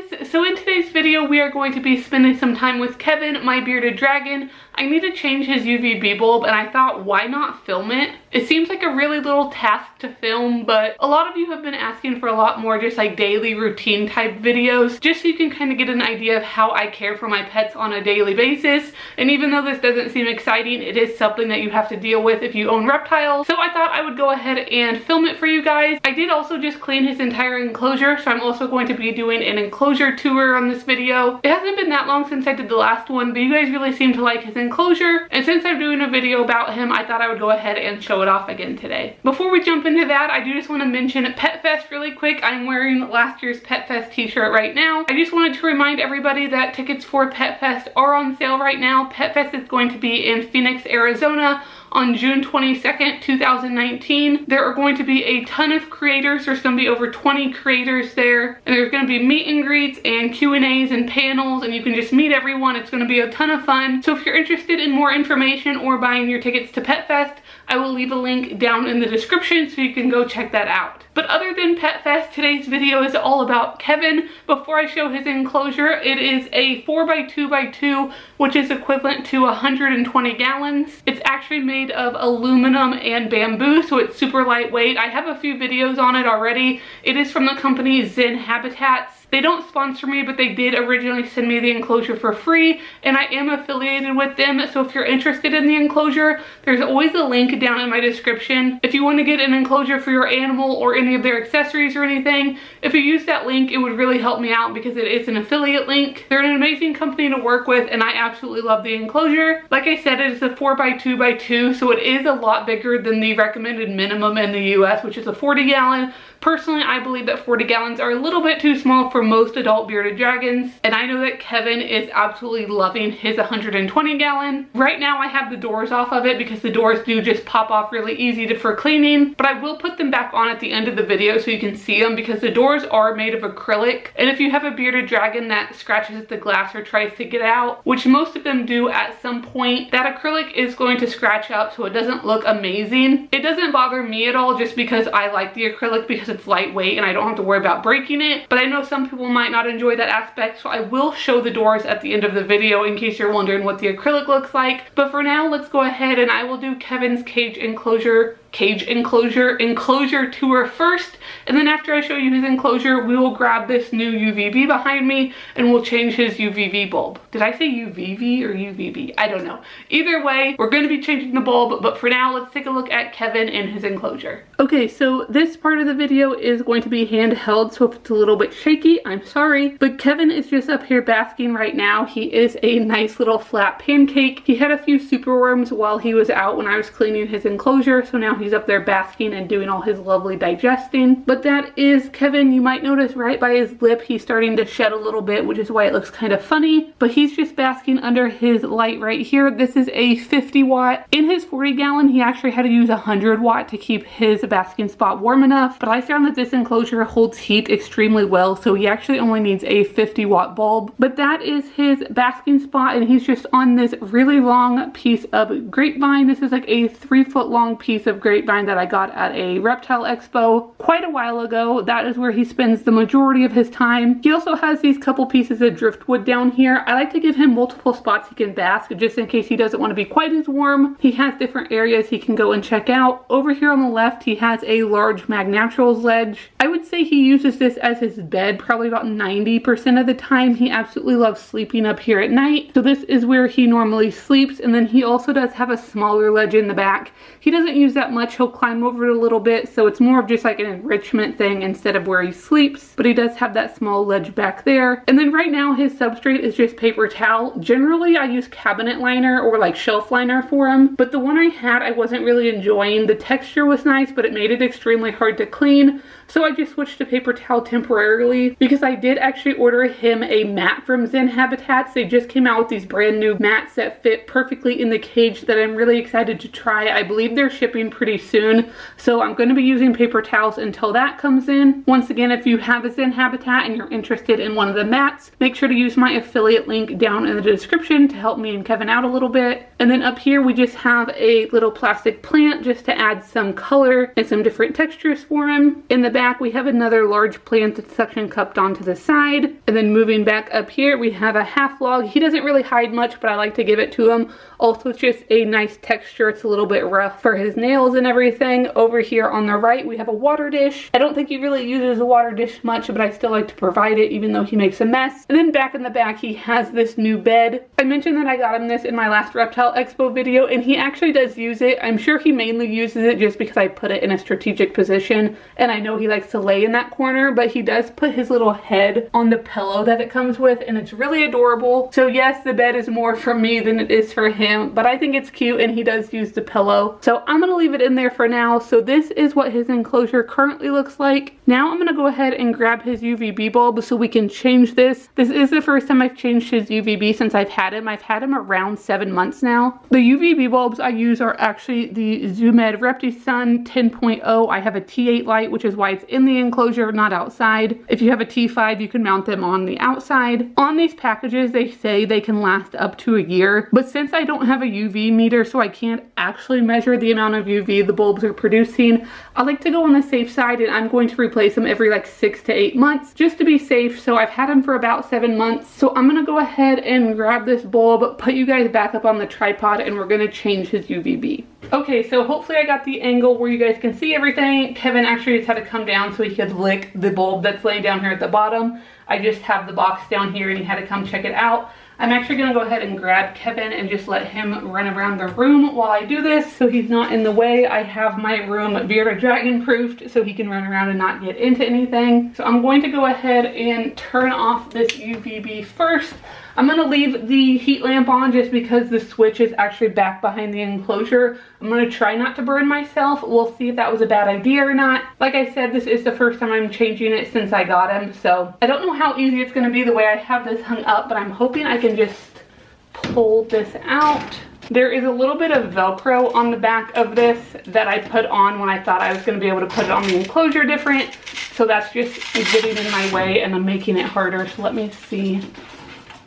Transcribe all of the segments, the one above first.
guys, so in today's video we are going to be spending some time with Kevin, my bearded dragon. I need to change his Uvb bulb and I thought, why not film it? It seems like a really little task to film, but a lot of you have been asking for a lot more just like daily routine type videos, just so you can kind of get an idea of how I care for my pets on a daily basis. And even though this doesn't seem exciting, it is something that you have to deal with if you own reptiles. So I thought I would go ahead and film it for you guys. I did also just clean his entire enclosure, so I'm also going to be doing an enclosure tour on this video. It hasn't been that long since I did the last one, but you guys really seem to like his enclosure, and since I'm doing a video about him, I thought I would go ahead and show it off again today. Before we jump into that, I do just want to mention Pet Fest really quick. I'm wearing last year's Pet Fest t-shirt right now. I just wanted to remind everybody that tickets for Pet Fest are on sale right now. Pet Fest is going to be in Phoenix, Arizona on June 22nd, 2019. There are going to be a ton of creators. There's going to be over 20 creators there, and there's going to be meet and greets and Q&As and panels, and you can just meet everyone. It's going to be a ton of fun. So if you're interested in more information or buying your tickets to Pet Fest, I will leave a link down in the description so you can go check that out. But other than Pet Fest, today's video is all about Kevin. Before I show his enclosure, it is a 4x2x2, which is equivalent to 120 gallons. It's actually made of aluminum and bamboo, so it's super lightweight. I have a few videos on it already. It is from the company Zen Habitats. They don't sponsor me, but they did originally send me the enclosure for free, and I am affiliated with them. So if you're interested in the enclosure, there's always a link down in my description. If you want to get an enclosure for your animal or any of their accessories or anything, if you use that link, it would really help me out because it is an affiliate link. They're an amazing company to work with, and I absolutely love the enclosure. Like I said, it is a 4x2x2, so it is a lot bigger than the recommended minimum in the US, which is a 40 gallon. Personally, I believe that 40 gallons are a little bit too small for most adult bearded dragons, and I know that Kevin is absolutely loving his 120 gallon. Right now I have the doors off of it because the doors do just pop off really easy for cleaning, but I will put them back on at the end of the video so you can see them because the doors are made of acrylic, and if you have a bearded dragon that scratches at the glass or tries to get out, which most of them do at some point, that acrylic is going to scratch up so it doesn't look amazing. It doesn't bother me at all just because I like the acrylic because it's lightweight and I don't have to worry about breaking it, but I know some people might not enjoy that aspect, so I will show the doors at the end of the video in case you're wondering what the acrylic looks like. But for now, let's go ahead and I will do Kevin's enclosure tour first, and then after I show you his enclosure, we will grab this new Uvb behind me and we'll change his Uvb bulb. Did I say UVV or UVB? I don't know. Either way, we're going to be changing the bulb, but for now, let's take a look at Kevin and his enclosure. Okay, so this part of the video is going to be handheld, so if it's a little bit shaky, I'm sorry, but Kevin is just up here basking right now. He is a nice little flat pancake. He had a few superworms while he was out when I was cleaning his enclosure, so now he's up there basking and doing all his lovely digesting. But that is Kevin. You might notice right by his lip he's starting to shed a little bit, which is why it looks kind of funny, but he's just basking under his light right here. This is a 50 watt. In his 40 gallon he actually had to use 100 watt to keep his basking spot warm enough, but I found that this enclosure holds heat extremely well, so he actually only needs a 50 watt bulb. But that is his basking spot, and he's just on this really long piece of grapevine. This is like a 3-foot long piece of grapevine that I got at a reptile expo quite a while ago. That is where he spends the majority of his time. He also has these couple pieces of driftwood down here. I like to give him multiple spots he can bask just in case he doesn't want to be quite as warm. He has different areas he can go and check out. Over here on the left he has a large magnaturals ledge. I would say he uses this as his bed probably about 90% of the time. He absolutely loves sleeping up here at night, so this is where he normally sleeps. And then he also does have a smaller ledge in the back. He doesn't use that much. He'll climb over it a little bit, so it's more of just like an enrichment thing instead of where he sleeps, but he does have that small ledge back there. And then right now his substrate is just paper towel. Generally I use cabinet liner or like shelf liner for him, but the one I had I wasn't really enjoying. The texture was nice, but it made it extremely hard to clean, so I just switched to paper towel temporarily because I did actually order him a mat from Zen Habitats. They just came out with these brand new mats that fit perfectly in the cage that I'm really excited to try. I believe they're shipping pretty soon, so I'm going to be using paper towels until that comes in. Once again, if you have a Zen Habitat and you're interested in one of the mats, make sure to use my affiliate link down in the description to help me and Kevin out a little bit. And then up here we just have a little plastic plant just to add some color and some different textures for him. In the back, we have another large plant that's suction cupped onto the side. And then moving back up here, we have a half log. He doesn't really hide much, but I like to give it to him. Also, it's just a nice texture. It's a little bit rough for his nails and everything. Over here on the right, we have a water dish. I don't think he really uses a water dish much, but I still like to provide it even though he makes a mess. And then back in the back, he has this new bed. I mentioned that I got him this in my last Reptile Expo video, and he actually does use it. I'm sure he mainly uses it just because I put it in a strategic position, and I know he likes to lay in that corner, but he does put his little head on the pillow that it comes with, and it's really adorable. So yes, the bed is more for me than it is for him, but I think it's cute, and he does use the pillow. So I'm gonna leave it in there for now. So this is what his enclosure currently looks like. Now I'm gonna go ahead and grab his UVB bulb so we can change this. This is the first time I've changed his UVB since I've had him. I've had him around 7 months now. The UVB bulbs I use are actually the Zoomed ReptiSun 10.0. I have a T8 light, which is why it's in the enclosure, not outside. If you have a T5, you can mount them on the outside. On these packages, they say they can last up to a year, but since I don't have a UV meter, so I can't actually measure the amount of UV the bulbs are producing, I like to go on the safe side, and I'm going to replace them every like 6 to 8 months just to be safe. So I've had them for about 7 months. So I'm gonna go ahead and grab this bulb, put you guys back up on the tripod, and we're gonna change his UVB. Okay, so hopefully I got the angle where you guys can see everything. Kevin actually just had to come down so he could lick the bulb that's laying down here at the bottom. I just have the box down here and he had to come check it out. I'm actually gonna go ahead and grab Kevin and just let him run around the room while I do this so he's not in the way. I have my room bearded dragon proofed so he can run around and not get into anything. So I'm going to go ahead and turn off this UVB first. I'm gonna leave the heat lamp on just because the switch is actually back behind the enclosure. I'm gonna try not to burn myself. We'll see if that was a bad idea or not. Like I said, this is the first time I'm changing it since I got him, so I don't know how easy it's gonna be the way I have this hung up, but I'm hoping I can just pull this out. There is a little bit of Velcro on the back of this that I put on when I thought I was going to be able to put it on the enclosure different. So that's just getting in my way and I'm making it harder. So let me see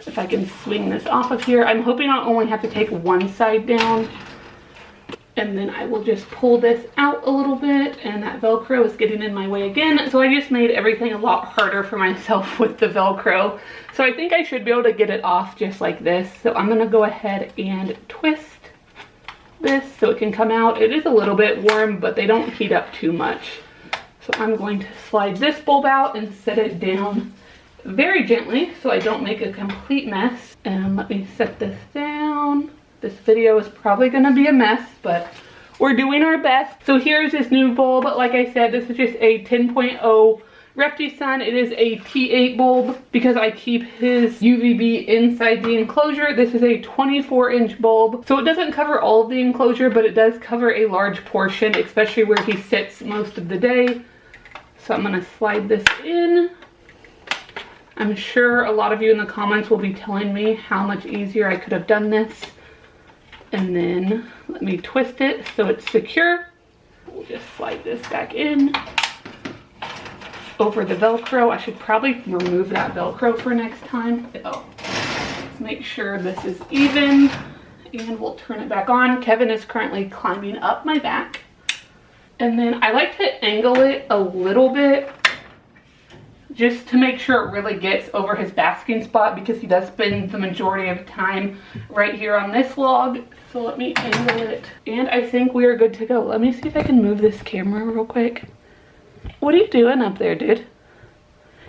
if I can swing this off of here. I'm hoping I'll only have to take one side down. And then I will just pull this out a little bit, and that Velcro is getting in my way again. So I just made everything a lot harder for myself with the Velcro. So I think I should be able to get it off just like this. So I'm gonna go ahead and twist this so it can come out. It is a little bit warm, but they don't heat up too much. So I'm going to slide this bulb out and set it down very gently so I don't make a complete mess. And let me set this down. This video is probably going to be a mess, but we're doing our best. So here's this new bulb. Like I said, this is just a 10.0 ReptiSun. It is a T8 bulb because I keep his UVB inside the enclosure. This is a 24-inch bulb. So it doesn't cover all of the enclosure, but it does cover a large portion, especially where he sits most of the day. So I'm going to slide this in. I'm sure a lot of you in the comments will be telling me how much easier I could have done this. And then let me twist it so it's secure. We'll just slide this back in over the Velcro. I should probably remove that Velcro for next time. Oh, let's make sure this is even and we'll turn it back on. Kevin is currently climbing up my back. And then I like to angle it a little bit just to make sure it really gets over his basking spot because he does spend the majority of time right here on this log. So let me angle it. And I think we are good to go. Let me see if I can move this camera real quick. What are you doing up there, dude?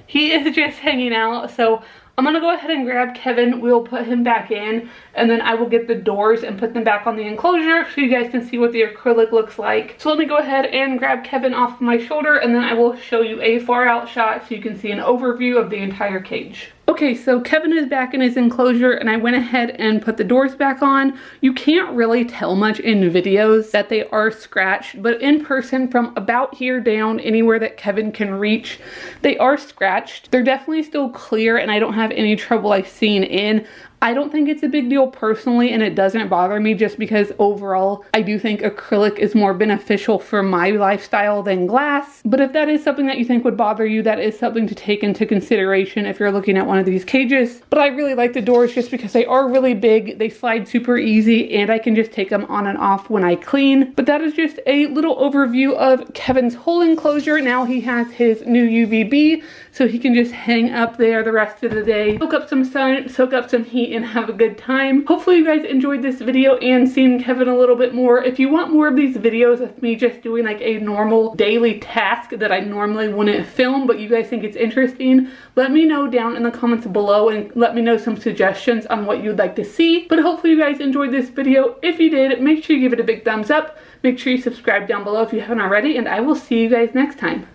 He is just hanging out. So I'm gonna go ahead and grab Kevin. We'll put him back in and then I will get the doors and put them back on the enclosure so you guys can see what the acrylic looks like. So let me go ahead and grab Kevin off my shoulder and then I will show you a far out shot so you can see an overview of the entire cage. Okay, so Kevin is back in his enclosure and I went ahead and put the doors back on. You can't really tell much in videos that they are scratched, but in person from about here down, anywhere that Kevin can reach, they are scratched. They're definitely still clear and I don't have any trouble like seeing in. I don't think it's a big deal personally, and it doesn't bother me just because overall I do think acrylic is more beneficial for my lifestyle than glass. But if that is something that you think would bother you, that is something to take into consideration if you're looking at one of these cages. But I really like the doors just because they are really big, they slide super easy, and I can just take them on and off when I clean. But that is just a little overview of Kevin's whole enclosure. Now he has his new UVB, so he can just hang up there the rest of the day, soak up some sun, soak up some heat, and have a good time. Hopefully you guys enjoyed this video and seen Kevin a little bit more. If you want more of these videos of me just doing like a normal daily task that I normally wouldn't film, but you guys think it's interesting, let me know down in the comments below and let me know some suggestions on what you'd like to see. But hopefully you guys enjoyed this video. If you did, make sure you give it a big thumbs up. Make sure you subscribe down below if you haven't already, and I will see you guys next time.